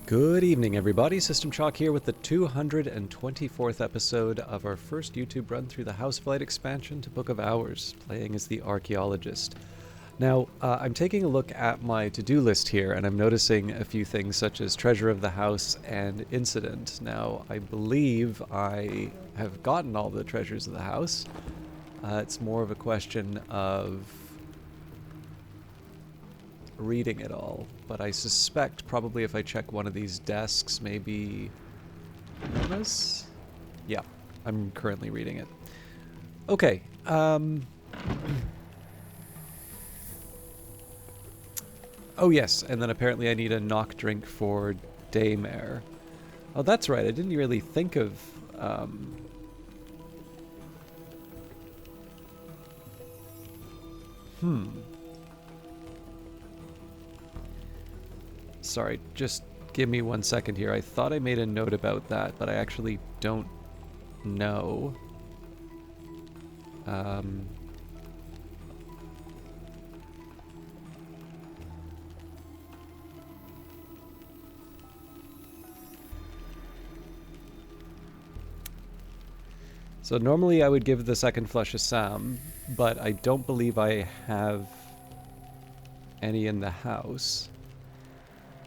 Good evening, everybody. System Chalk here with the 224th episode of our first YouTube run through the House of Light expansion to Book of Hours, playing as the Archaeologist. Now, I'm taking a look at my to-do list here, and I'm noticing a few things such as Treasure of the House and Incident. Now, I believe I have gotten all the treasures of the house. It's more of a question of reading it all, but I suspect probably if I check one of these desks, maybe Nona's? Yeah, I'm currently reading it. Okay, oh yes, and then apparently I need a knock drink for Daymare. Oh, that's right, I didn't really think of, Sorry, just give me 1 second here. I thought I made a note about that, but I actually don't know. So normally I would give the second flush a Sam, but I don't believe I have any in the house.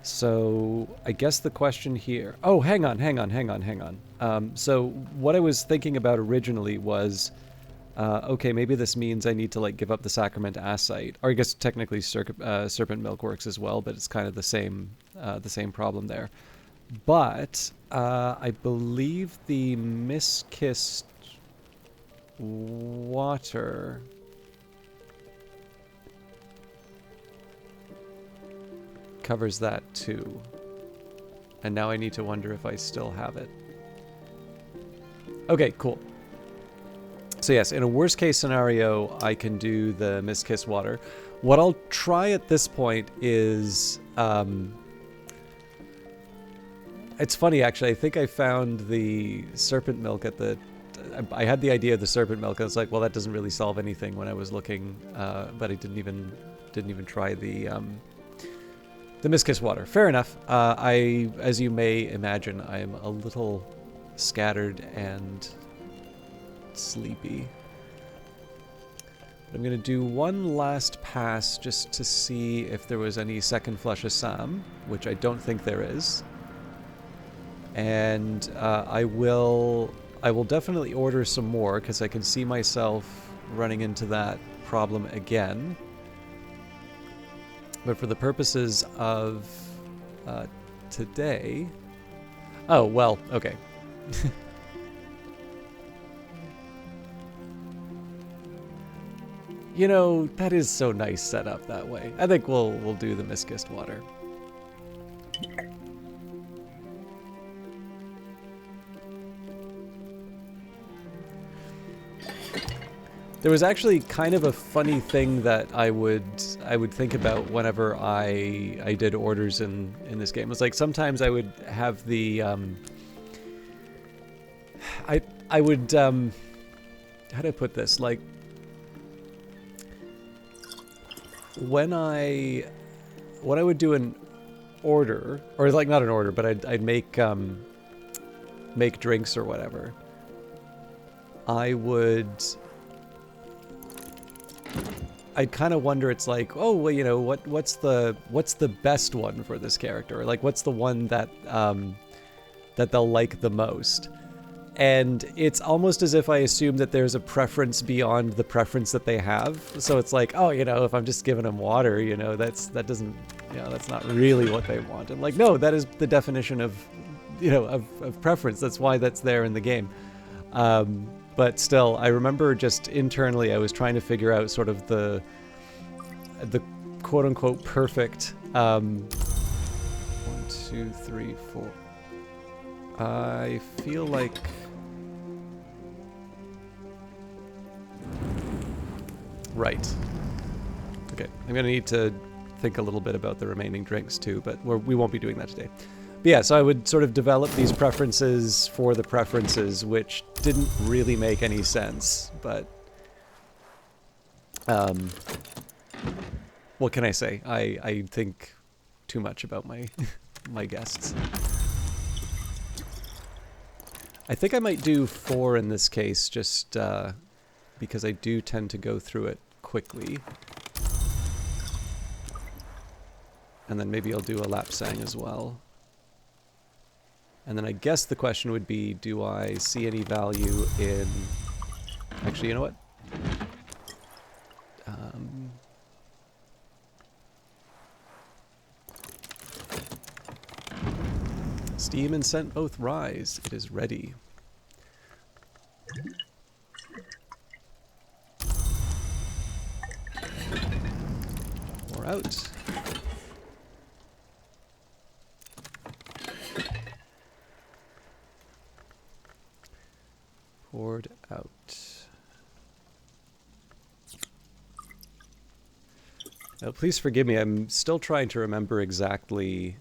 So I guess the question here... Oh, hang on. So what I was thinking about originally was, okay, maybe this means I need to like give up the Sacrament Asite, or I guess technically Serpent Milk works as well, but it's kind of the same problem there. But I believe the Miskissed Water covers that too. And now I need to wonder if I still have it. Okay, cool. So yes, in a worst case scenario, I can do the Miskissed Water. What I'll try at this point is... it's funny, actually. I think I found the Serpent Milk at the... I had the idea of the Serpent Milk, and it's like, well, that doesn't really solve anything when I was looking, but I didn't even try the Miskissed Water. Fair enough. As you may imagine, I'm a little scattered and sleepy. But I'm going to do one last pass just to see if there was any second flush of Sam, which I don't think there is. And I will definitely order some more, because I can see myself running into that problem again. But for the purposes of today... Oh, well, okay. You know, that is so nice set up that way. I think we'll do the Miskissed Water. There was actually kind of a funny thing that I would think about whenever I did orders in this game. It was like sometimes I would have the I would how do I put this? Like when I would do an order, or like not an order, but I'd make drinks or whatever. I'd kind of wonder, it's like, oh, well, you know, what's the best one for this character? Or like, what's the one that that they'll like the most? And it's almost as if I assume that there's a preference beyond the preference that they have. So it's like, oh, you know, if I'm just giving them water, you know, that's not really what they want. And like, no, that is the definition of, you know, of preference. That's why that's there in the game. But still, I remember just internally I was trying to figure out sort of the quote-unquote perfect 1, 2, 3, 4. I feel like... Right. Okay, I'm going to need to think a little bit about the remaining drinks too, but we won't be doing that today. But yeah, so I would sort of develop these preferences for the preferences, which didn't really make any sense, but what can I say? I think too much about my my guests. I think I might do 4 in this case, just because I do tend to go through it quickly. And then maybe I'll do a lapsang as well. And then I guess the question would be, do I see any value in... Actually, you know what? Steam and scent both rise. It is ready. Pour out. Poured out. Now, please forgive me. I'm still trying to remember exactly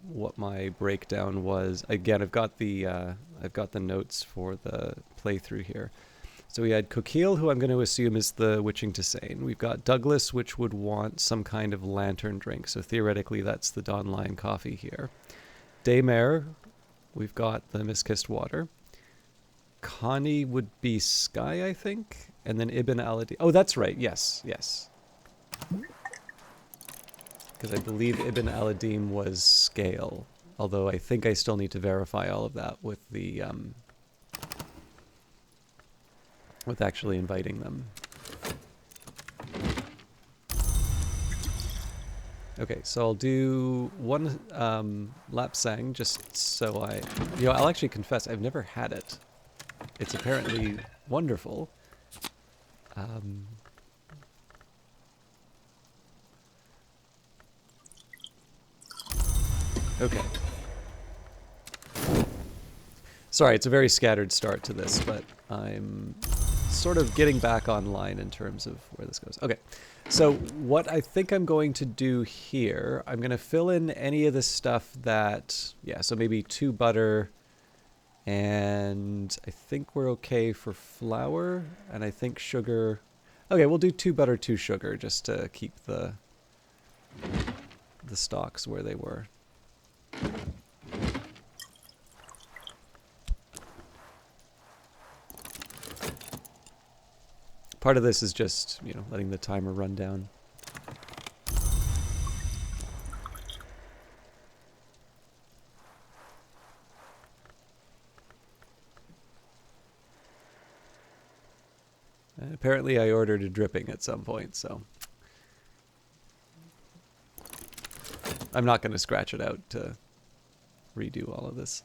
what my breakdown was. Again, I've got the notes for the playthrough here. So we had Coquille, who I'm going to assume is the Witching Tisane. We've got Douglas, which would want some kind of lantern drink. So theoretically, that's the Dawn Lion coffee here. Daymare, we've got the Miskissed Water. Connie would be Sky, I think. And then Ibn Aladdin. Oh, that's right. Yes, yes. Because I believe Ibn Aladdin was Scale. Although I think I still need to verify all of that with the... with actually inviting them. Okay, so I'll do one lapsang just so I... You know, I'll actually confess, I've never had it. It's apparently wonderful. Okay. Sorry, it's a very scattered start to this, but I'm sort of getting back online in terms of where this goes. Okay, so what I think I'm going to do here, I'm going to fill in any of the stuff that... Yeah, so maybe 2 butter... And I think we're okay for flour, and I think sugar... Okay, we'll do 2 butter, 2 sugar, just to keep the stocks where they were. Part of this is just, you know, letting the timer run down. And apparently I ordered a dripping at some point, so... I'm not going to scratch it out to redo all of this.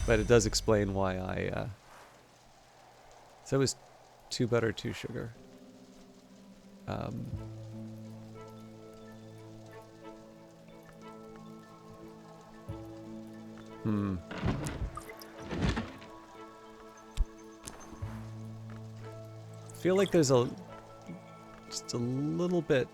But it does explain why I... So it was 2 butter, 2 sugar. I feel like there's just a little bit...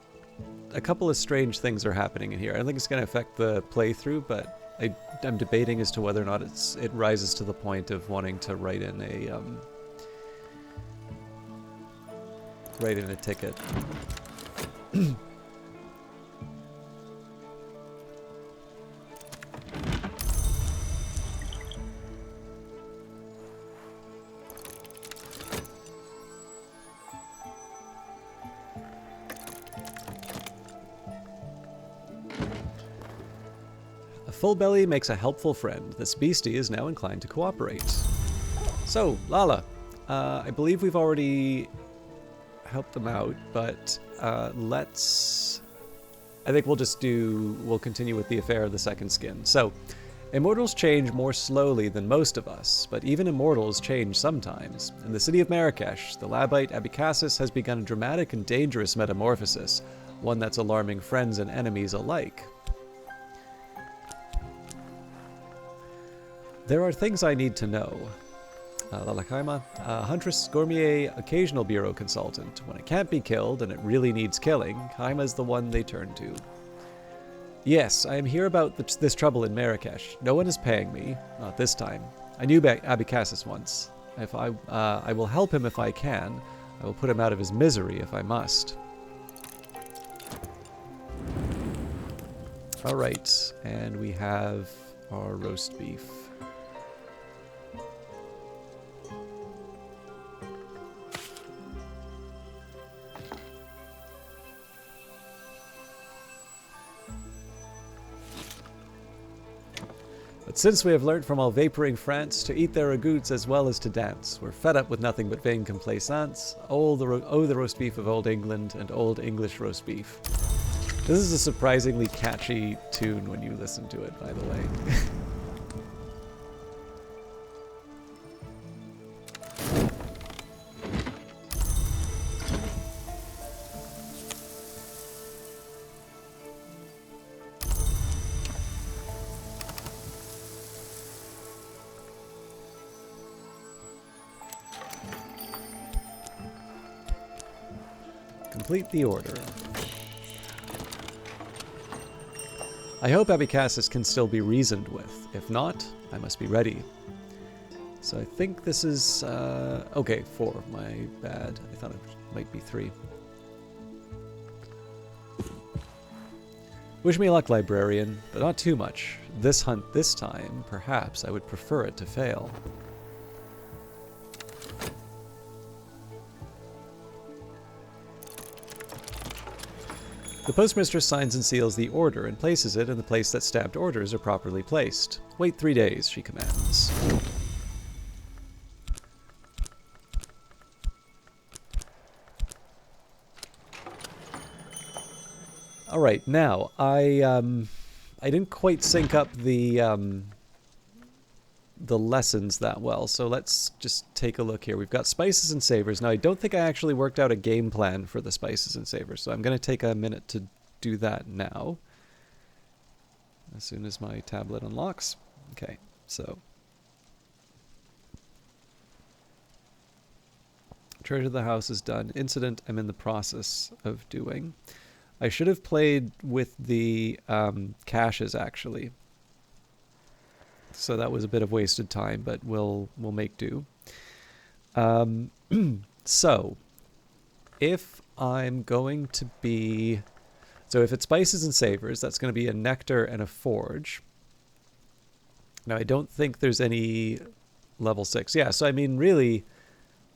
A couple of strange things are happening in here. I don't think it's going to affect the playthrough, but I'm debating as to whether or not it rises to the point of wanting to write in a ticket. A full belly makes a helpful friend. This beastie is now inclined to cooperate. So, Lala, I believe we've already helped them out, but let's... I think we'll continue with the affair of the second skin. So, immortals change more slowly than most of us, but even immortals change sometimes. In the city of Marrakesh, the Labite Abykassis has begun a dramatic and dangerous metamorphosis, one that's alarming friends and enemies alike. There are things I need to know. Lalakaima, Huntress Gourmier, occasional bureau consultant. When it can't be killed and it really needs killing, Kaima's the one they turn to. Yes, I am here about this trouble in Marrakesh. No one is paying me. Not this time. I knew Abykassis once. If I will help him if I can. I will put him out of his misery if I must. All right, and we have our roast beef. But since we have learnt from all vapouring France to eat their ragouts as well as to dance, we're fed up with nothing but vain complaisance. Oh, the roast beef of old England and old English roast beef. This is a surprisingly catchy tune when you listen to it, by the way. Complete the order. I hope Abbycassis can still be reasoned with. If not, I must be ready. So I think this is... okay, 4. My bad. I thought it might be 3. Wish me luck, librarian, but not too much. This hunt this time, perhaps I would prefer it to fail. The postmistress signs and seals the order and places it in the place that stamped orders are properly placed. Wait 3 days, she commands. All right, now I didn't quite sync up the lessons that well, so let's just take a look here. We've got spices and savors. Now, I don't think I actually worked out a game plan for the spices and savors, so I'm going to take a minute to do that now. As soon as my tablet unlocks. Okay, so. Treasure of the house is done. Incident I'm in the process of doing. I should have played with the caches, actually. So that was a bit of wasted time, but we'll make do. So, if I'm going to be... So if it's spices and savors, that's going to be a nectar and a forge. Now, I don't think there's any level 6. Yeah, so I mean, really,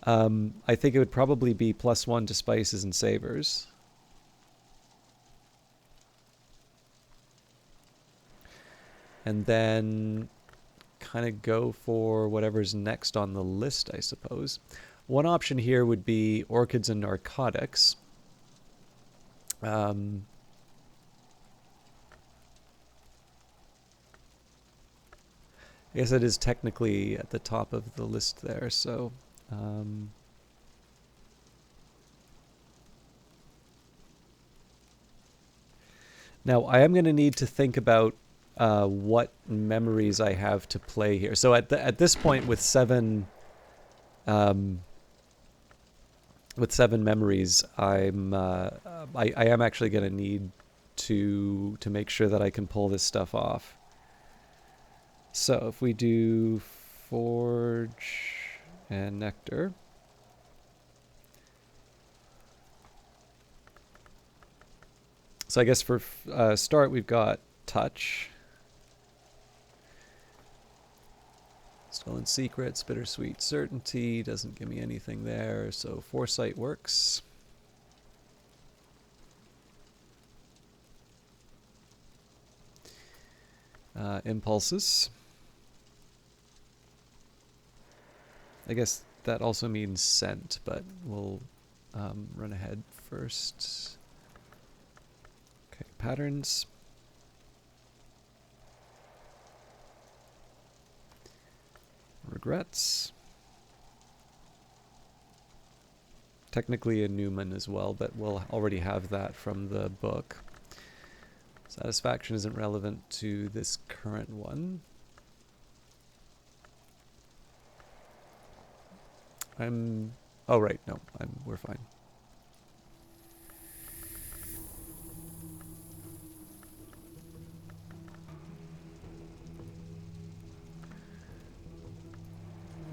I think it would probably be +1 to spices and savors. And then kind of go for whatever's next on the list, I suppose. One option here would be orchids and narcotics. I guess it is technically at the top of the list there, so... Now, I am going to need to think about what memories I have to play here. So at this point, with 7 memories, I am actually going to need to make sure that I can pull this stuff off. So if we do forge and nectar. So I guess for start, we've got touch. Stolen secrets, bittersweet certainty, doesn't give me anything there, so foresight works. Impulses. I guess that also means scent, but we'll run ahead first. Okay, patterns. Regrets. Technically a Newman as well, but we'll already have that from the book. Satisfaction isn't relevant to this current one. Oh right, no, we're fine.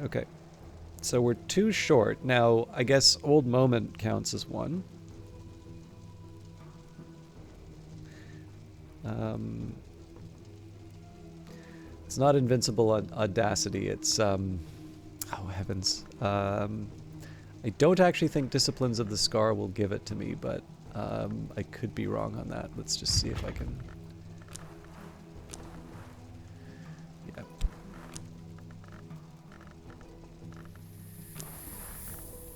Okay, so we're 2 short. Now, I guess Old Moment counts as 1. It's not invincible audacity. It's oh heavens. I don't actually think Disciplines of the Scar will give it to me, but I could be wrong on that. Let's just see if I can. Yeah.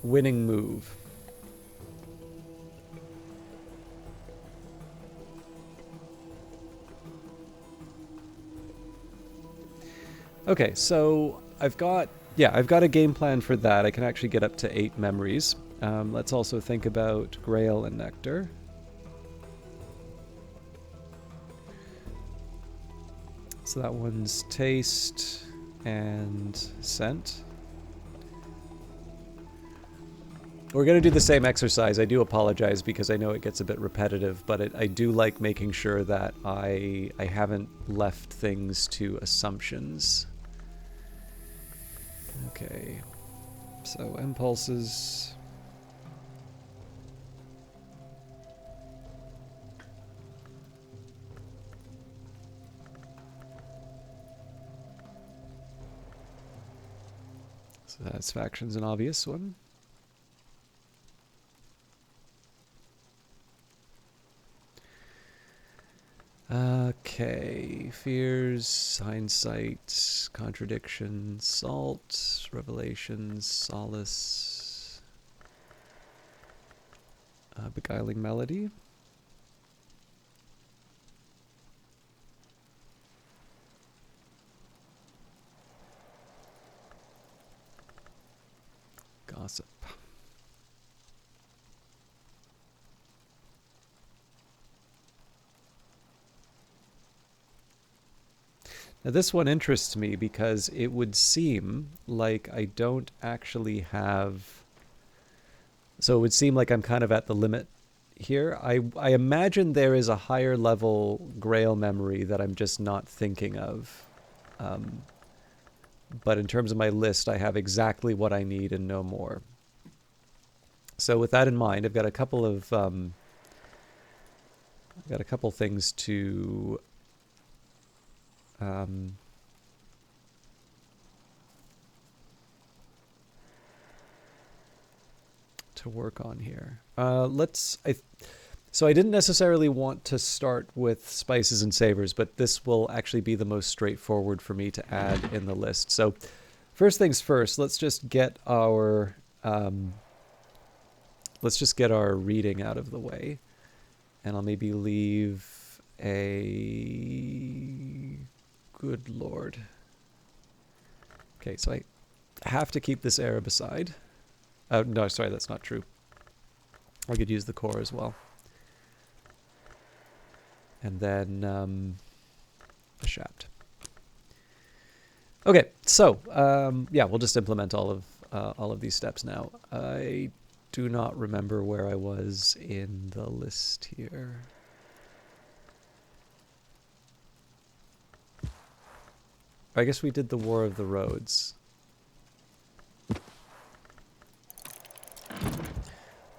Winning move. Okay, so I've got a game plan for that. I can actually get up to 8 memories. Let's also think about Grail and Nectar. So that one's Taste and Scent. We're going to do the same exercise. I do apologize because I know it gets a bit repetitive, but I do like making sure that I haven't left things to assumptions. Okay, so impulses. Satisfaction's an obvious one. Okay, fears, hindsight, contradiction, salt, revelations, solace, beguiling melody. Gossip. Now this one interests me because it would seem like I don't actually have... So it would seem like I'm kind of at the limit here. I imagine there is a higher level Grail memory that I'm just not thinking of. But in terms of my list, I have exactly what I need and no more. So with that in mind, I've got a couple of things to work on here. So I didn't necessarily want to start with spices and savors, but this will actually be the most straightforward for me to add in the list. So first things first, let's just get our reading out of the way. And I'll maybe leave a... Good Lord. Okay, so I have to keep this Arab aside. No, sorry, that's not true. I could use the core as well. And then a shaft. Okay, so yeah, we'll just implement all of these steps now. I do not remember where I was in the list here. I guess we did the War of the Roads.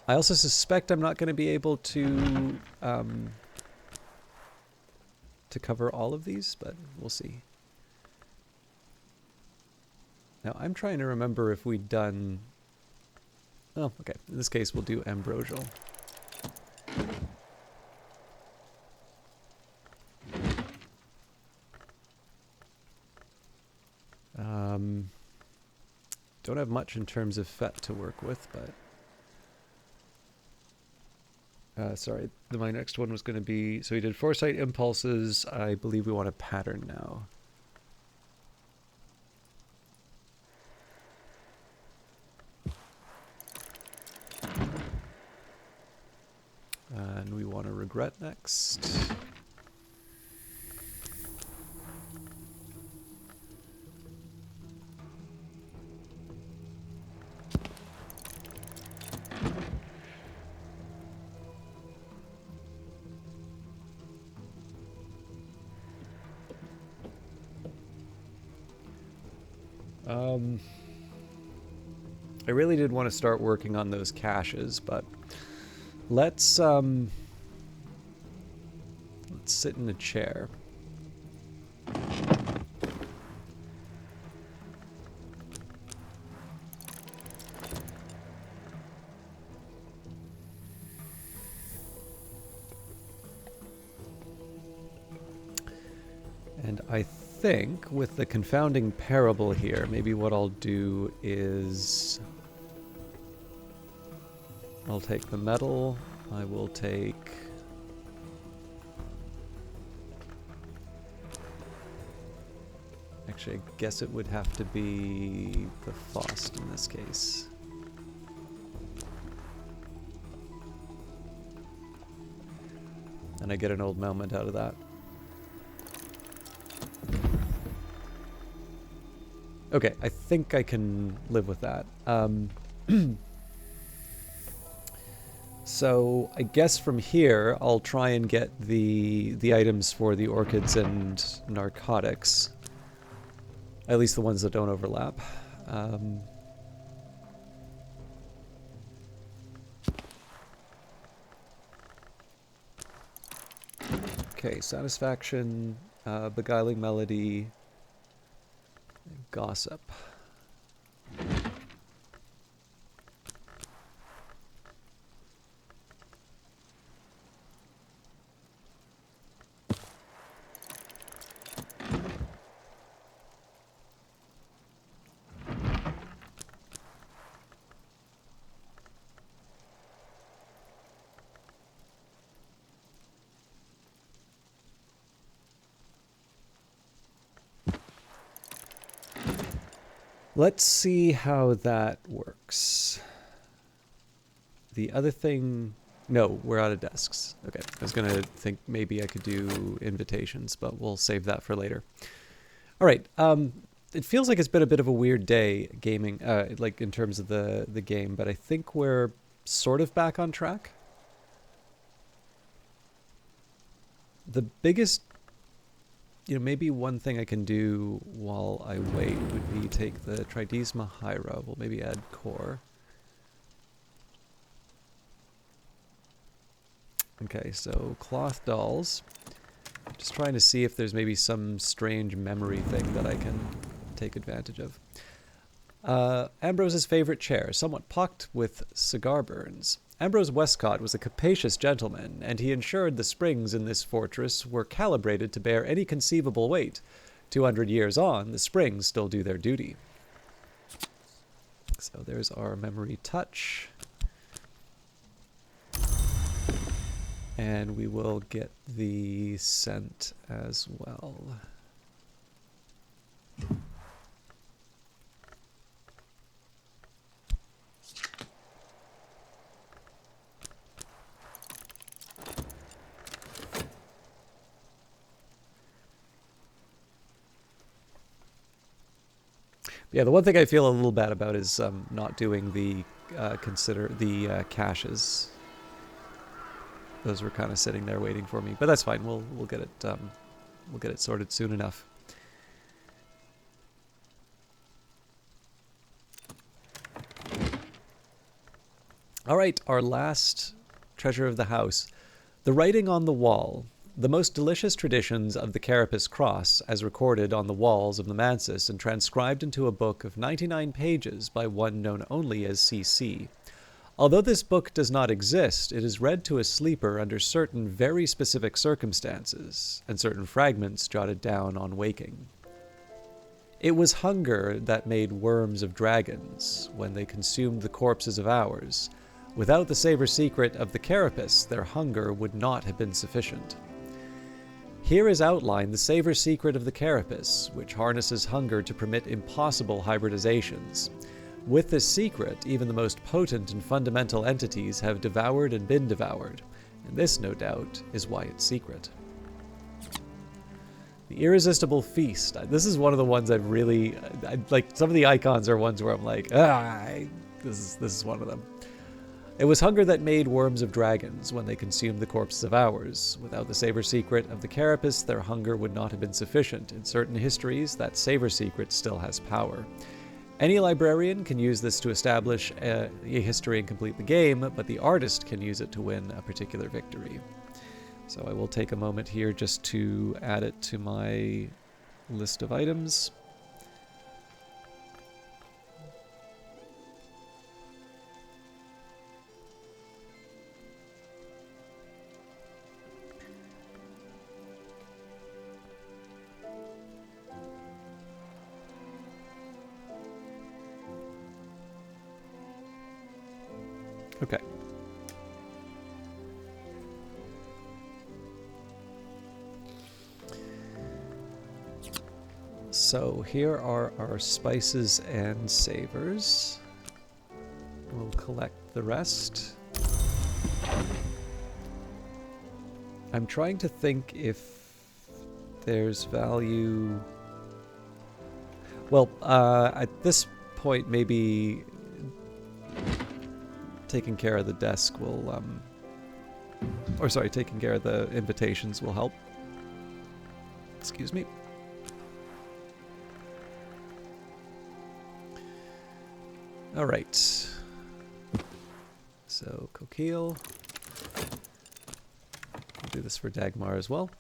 I also suspect I'm not going to be able to cover all of these, but we'll see. Now, I'm trying to remember if we'd done... Oh, okay. In this case, we'll do Ambrosial. Don't have much in terms of FET to work with, but... sorry, my next one was going to be... So we did Foresight, Impulses. I believe we want a pattern now. And we want to Regret next. I really did want to start working on those caches, but let's sit in a chair. And I think with the confounding parable here, maybe what I'll do is I'll take the metal. I will take... Actually, I guess it would have to be the Faust in this case. And I get an old moment out of that. Okay, I think I can live with that. So I guess from here, I'll try and get the items for the orchids and narcotics. At least the ones that don't overlap. Okay, satisfaction, beguiling melody, gossip. Let's see how that works. The other thing... No, we're out of desks. Okay, I was going to think maybe I could do invitations, but we'll save that for later. All right, it feels like it's been a bit of a weird day gaming, like in terms of the game, but I think we're sort of back on track. The biggest... maybe one thing I can do while I wait would be take the Tridesma Hyra. We'll maybe add core. Okay, so cloth dolls. Just trying to see if there's maybe some strange memory thing that I can take advantage of. Ambrose's favorite chair, somewhat pocked with cigar burns. Ambrose Westcott was a capacious gentleman, and he ensured the springs in this fortress were calibrated to bear any conceivable weight. 200 years on, the springs still do their duty. So there's our memory touch. And we will get the scent as well. Yeah, the one thing I feel a little bad about is not doing the caches. Those were kind of sitting there waiting for me, but that's fine. We'll get it sorted soon enough. All right, our last treasure of the house, the writing on the wall. The most delicious traditions of the Carapace Cross, as recorded on the walls of the Mansis and transcribed into a book of 99 pages by one known only as CC. Although this book does not exist, it is read to a sleeper under certain very specific circumstances, and certain fragments jotted down on waking. It was hunger that made worms of dragons when they consumed the corpses of ours. Without the savor secret of the Carapace, their hunger would not have been sufficient. Here is outlined the savor secret of the Carapace, which harnesses hunger to permit impossible hybridizations. With this secret, even the most potent and fundamental entities have devoured and been devoured, and this, no doubt, is why it's secret. The Irresistible Feast. This is one of the ones I've really... like, some of the icons are ones where I'm like, this is one of them. It was hunger that made worms of dragons when they consumed the corpses of ours. Without the savor secret of the Carapace, their hunger would not have been sufficient. In certain histories, that savor secret still has power. Any librarian can use this to establish a history and complete the game, but the artist can use it to win a particular victory. So I will take a moment here just to add it to my list of items. Okay. So here are our spices and savors. We'll collect the rest. I'm trying to think if there's value... Well, at this point, maybe taking care of the desk will... Or sorry, taking care of the invitations will help. Excuse me. All right. So, Coquille. I'll do this for Dagmar as well.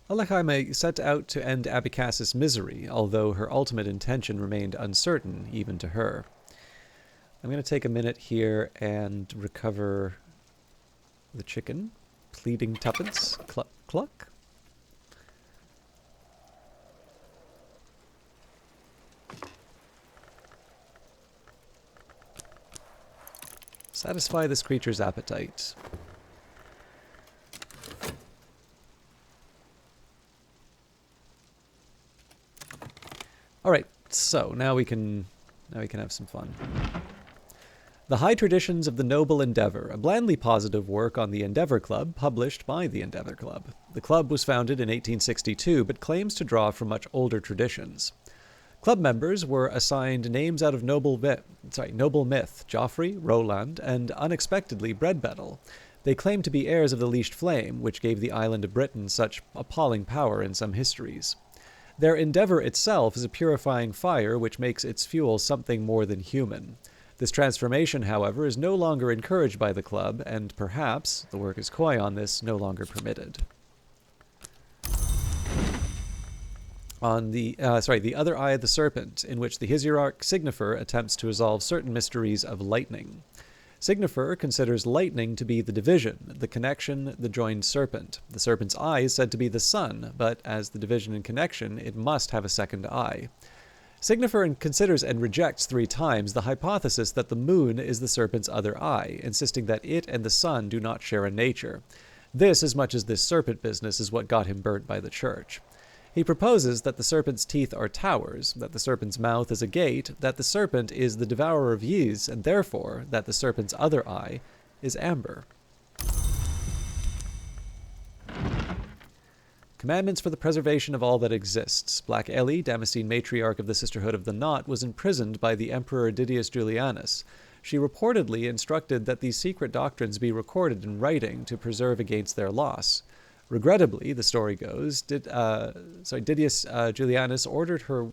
Alechaime set out to end Abykassis' misery, although her ultimate intention remained uncertain, even to her. I'm going to take a minute here and recover the chicken. Pleading tuppence. Cluck, cluck. Satisfy this creature's appetite. All right, so now we can have some fun. The High Traditions of the Noble Endeavor, a blandly positive work on the Endeavor Club, published by the Endeavor Club. The club was founded in 1862, but claims to draw from much older traditions. Club members were assigned names out of noble myth, Joffrey, Roland, and unexpectedly Breadbettle. They claimed to be heirs of the Leashed Flame, which gave the island of Britain such appalling power in some histories. Their endeavor itself is a purifying fire which makes its fuel something more than human. This transformation, however, is no longer encouraged by the club, and perhaps, the work is coy on this, no longer permitted. On the Other Eye of the Serpent, in which the Hisiarch Signifer attempts to resolve certain mysteries of lightning. Signifer considers lightning to be the division, the connection, the joined serpent. The serpent's eye is said to be the sun, but as the division and connection, it must have a second eye. Signifer considers and rejects 3 times the hypothesis that the moon is the serpent's other eye, insisting that it and the sun do not share a nature. This, as much as this serpent business, is what got him burnt by the church. He proposes that the serpent's teeth are towers, that the serpent's mouth is a gate, that the serpent is the devourer of Ys, and therefore that the serpent's other eye is amber. Commandments for the preservation of all that exists. Black Ellie, Damascene matriarch of the Sisterhood of the Knot, was imprisoned by the Emperor Didius Julianus. She reportedly instructed that these secret doctrines be recorded in writing to preserve against their loss. Regrettably, the story goes, Didius Julianus ordered her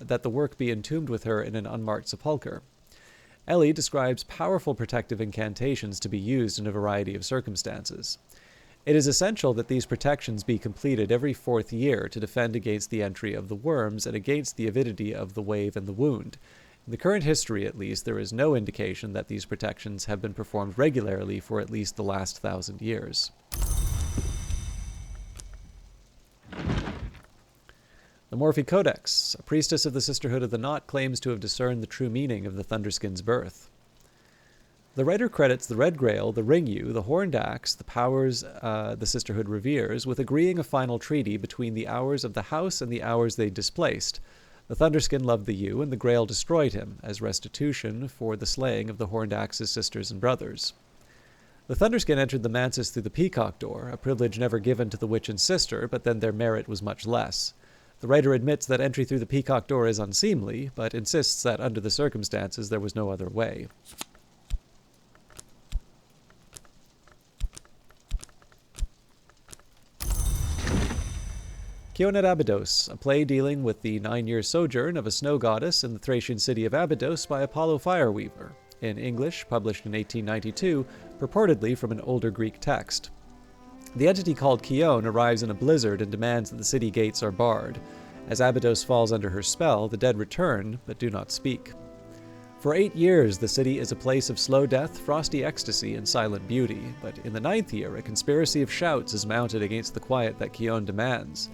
that the work be entombed with her in an unmarked sepulchre. Ellie describes powerful protective incantations to be used in a variety of circumstances. It is essential that these protections be completed every 4th year to defend against the entry of the worms and against the avidity of the wave and the wound. In the current history, at least, there is no indication that these protections have been performed regularly for at least the last 1,000 years. The Morphe Codex. A priestess of the Sisterhood of the Knot claims to have discerned the true meaning of the Thunderskin's birth. The writer credits the Red Grail, the Ring-Yew, the Horned Axe, the powers the Sisterhood reveres, with agreeing a final treaty between the hours of the House and the hours they displaced. The Thunderskin loved the Yew, and the Grail destroyed him, as restitution for the slaying of the Horned Axe's sisters and brothers. The Thunderskin entered the Mansis through the Peacock Door, a privilege never given to the Witch and Sister, but then their merit was much less. The writer admits that entry through the Peacock Door is unseemly, but insists that under the circumstances there was no other way. Kionet Abydos, a play dealing with the 9-year sojourn of a snow goddess in the Thracian city of Abydos by Apollo Fireweaver. In English, published in 1892, purportedly from an older Greek text. The entity called Kion arrives in a blizzard and demands that the city gates are barred. As Abydos falls under her spell, the dead return, but do not speak. For 8 years, the city is a place of slow death, frosty ecstasy, and silent beauty, but in the 9th year, a conspiracy of shouts is mounted against the quiet that Kion demands.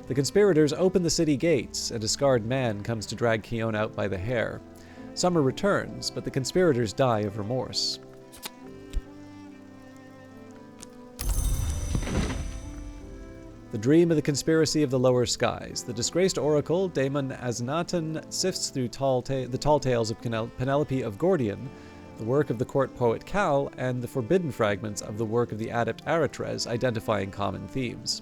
The conspirators open the city gates, and a scarred man comes to drag Kion out by the hair. Summer returns, but the conspirators die of remorse. The dream of the conspiracy of the lower skies. The disgraced oracle, Daemon Asnaton, sifts through the tall tales of Penelope of Gordion, the work of the court poet Cal, and the forbidden fragments of the work of the adept Aratres, identifying common themes.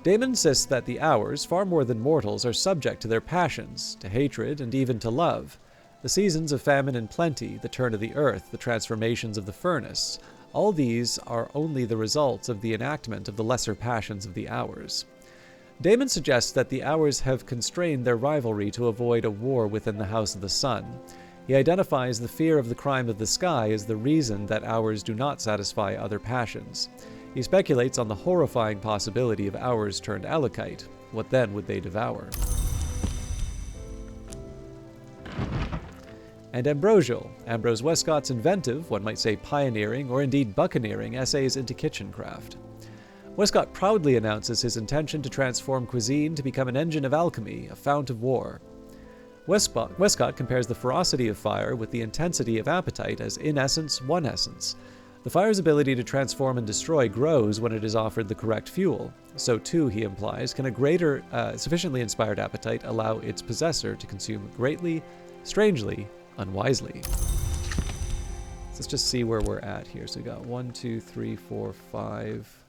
Daemon insists that the Hours, far more than mortals, are subject to their passions, to hatred, and even to love. The seasons of famine and plenty, the turn of the earth, the transformations of the furnace, all these are only the results of the enactment of the lesser passions of the Hours. Daemon suggests that the Hours have constrained their rivalry to avoid a war within the House of the Sun. He identifies the fear of the crime of the sky as the reason that Hours do not satisfy other passions. He speculates on the horrifying possibility of Hours turned Alakite. What then would they devour? And Ambrosial, Ambrose Westcott's inventive, one might say pioneering, or indeed buccaneering, essays into kitchencraft. Westcott proudly announces his intention to transform cuisine to become an engine of alchemy, a fount of war. Westcott compares the ferocity of fire with the intensity of appetite as in essence one essence. The fire's ability to transform and destroy grows when it is offered the correct fuel. So too, he implies, can a greater, sufficiently inspired appetite allow its possessor to consume greatly, strangely, unwisely. Let's just see where we're at here. So we got 1, 2, 3, 4, 5.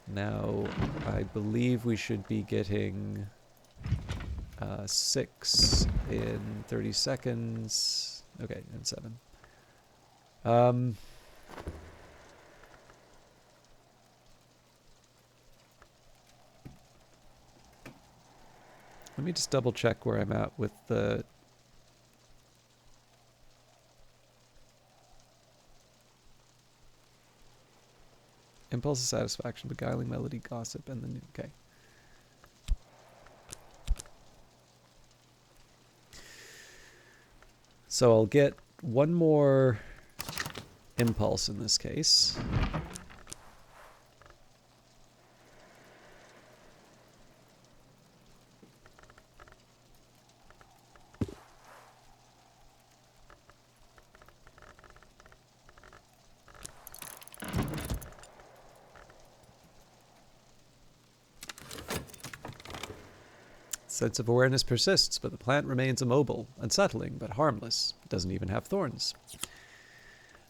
Now, I believe we should be getting 6 in 30 seconds. Okay, and 7. Let me just double check where I'm at with the impulse of satisfaction, beguiling melody, gossip, and then okay. So I'll get one more impulse in this case. Sense of awareness persists, but the plant remains immobile, unsettling, but harmless. It doesn't even have thorns.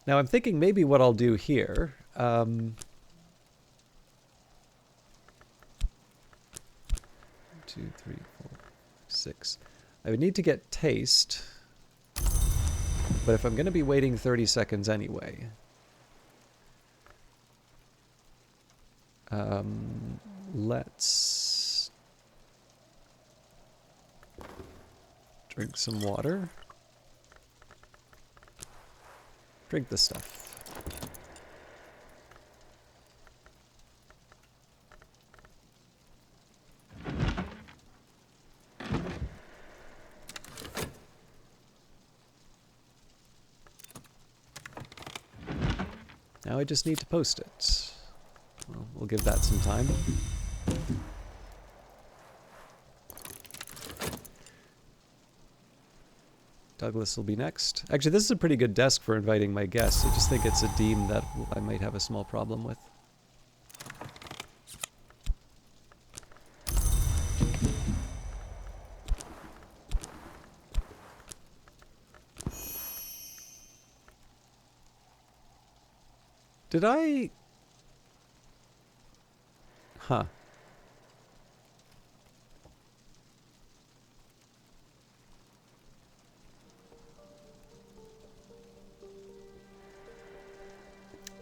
Now I'm thinking maybe what I'll do here... 2, 3, 4, 6. I would need to get taste, but if I'm going to be waiting 30 seconds anyway... let's... drink some water. Drink this stuff. Now I just need to post it. Well, we'll give that some time. Douglas will be next. Actually, this is a pretty good desk for inviting my guests. I just think it's a deem that I might have a small problem with. Did I... Huh.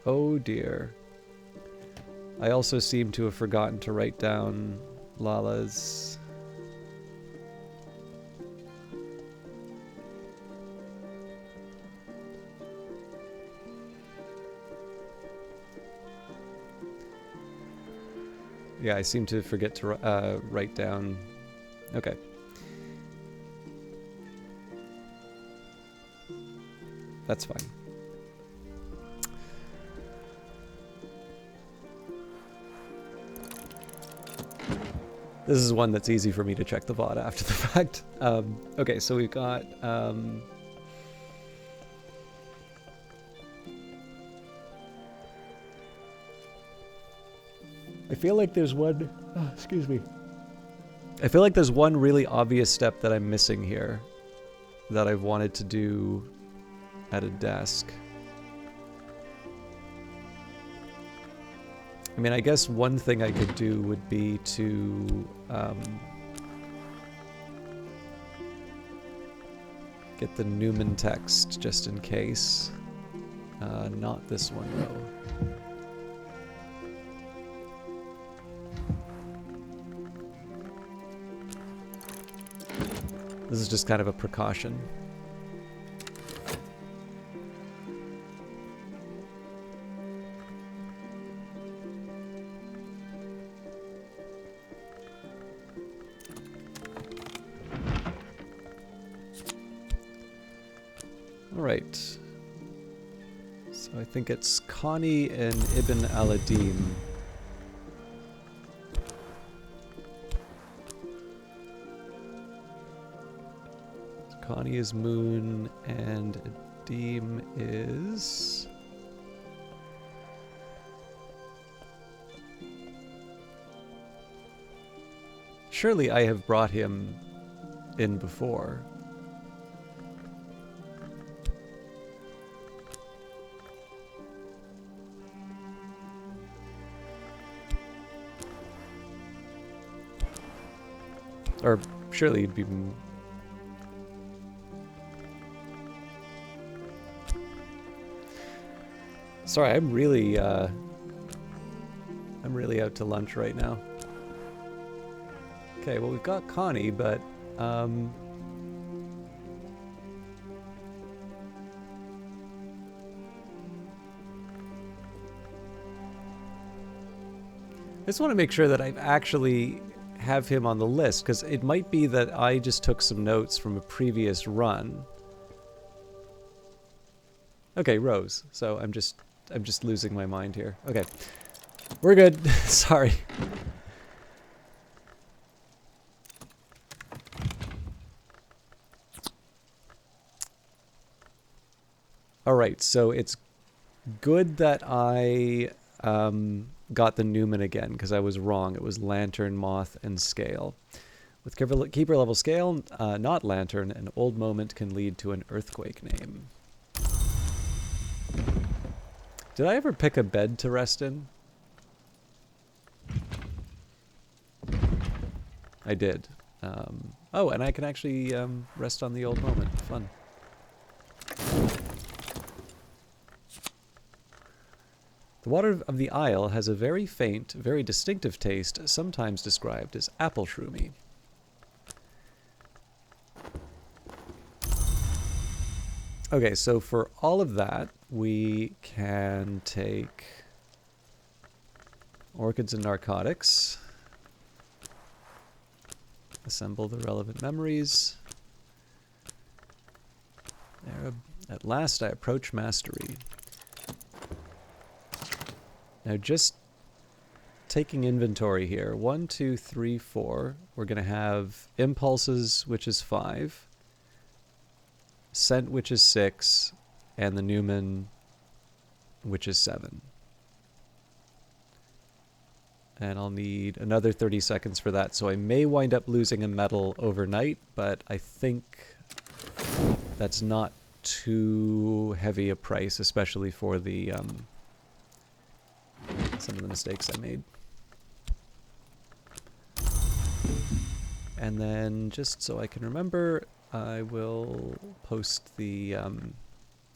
Oh dear. I also seem to have forgotten to write down Lala's... Yeah, I seem to forget to write down. Okay. That's fine. This is one that's easy for me to check the VOD after the fact. Okay, so we've got... I feel like there's one... Oh, excuse me. I feel like there's one really obvious step that I'm missing here that I've wanted to do at a desk. I mean, I guess one thing I could do would be to get the Newman text just in case. Not this one, though. This is just kind of a precaution. Alright. So I think it's Connie and Ibn Aladim. Connie is Moon and Adim is... Surely I have brought him in before. Or surely he'd be... Sorry, I'm really out to lunch right now. Okay, well we've got Connie, but I just want to make sure that I actually have him on the list, because it might be that I just took some notes from a previous run. Okay, Rose. So I'm just losing my mind here. Okay. We're good. Sorry. Alright, so it's good that I got the Newman again, because I was wrong. It was Lantern, Moth, and Scale. With Keeper level Scale, not Lantern, an old moment can lead to an earthquake name. Did I ever pick a bed to rest in? I did. Oh, and I can actually rest on the old moment. Fun. The water of the Isle has a very faint, very distinctive taste, sometimes described as apple shroomy. Okay, so for all of that, we can take Orchids and Narcotics, assemble the relevant memories. There, at last I approach mastery. Now just taking inventory here, 1, 2, 3, 4, we're going to have Impulses, which is 5, Scent, which is 6, and the Newman, which is 7. And I'll need another 30 seconds for that, so I may wind up losing a medal overnight, but I think that's not too heavy a price, especially for the some of the mistakes I made. And then, just so I can remember, I will post the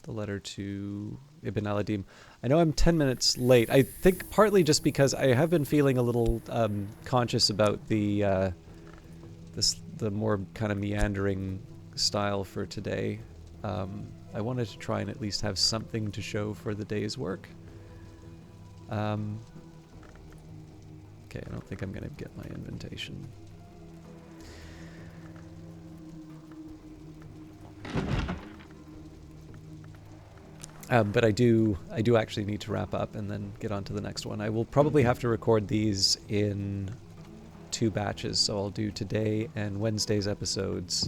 letter to Ibn Aladim. I know I'm 10 minutes late. I think partly just because I have been feeling a little conscious about the the more kind of meandering style for today. I wanted to try and at least have something to show for the day's work. Okay, I don't think I'm going to get my invitation. But I do actually need to wrap up and then get on to the next one. I will probably have to record these in 2 batches, so I'll do today and Wednesday's episodes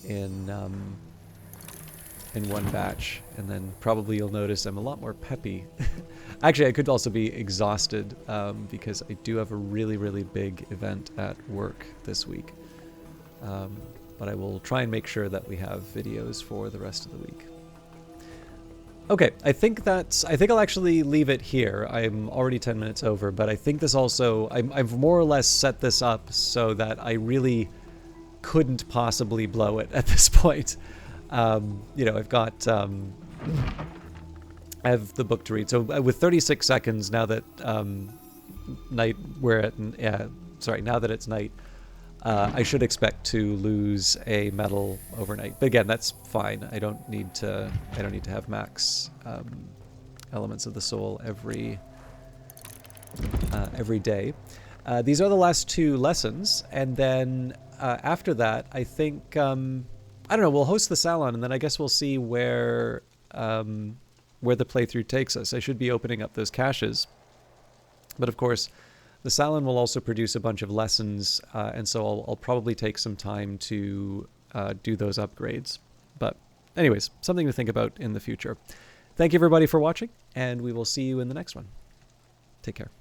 in 1 batch, and then probably you'll notice I'm a lot more peppy. Actually, I could also be exhausted because I do have a really, really big event at work this week. But I will try and make sure that we have videos for the rest of the week. Okay, I think I'll actually leave it here. I'm already 10 minutes over, but I think this also, I've more or less set this up so that I really couldn't possibly blow it at this point. You know, I've got, I have the book to read. So with 36 seconds, now that, now that it's night, I should expect to lose a medal overnight. But again, that's fine. I don't need to have max elements of the soul every day. These are the last 2 lessons, and then after that, I think I don't know. We'll host the salon, and then I guess we'll see where the playthrough takes us. I should be opening up those caches, but of course, the salon will also produce a bunch of lessons, and so I'll probably take some time to do those upgrades. But anyways, something to think about in the future. Thank you everybody for watching, and we will see you in the next one. Take care.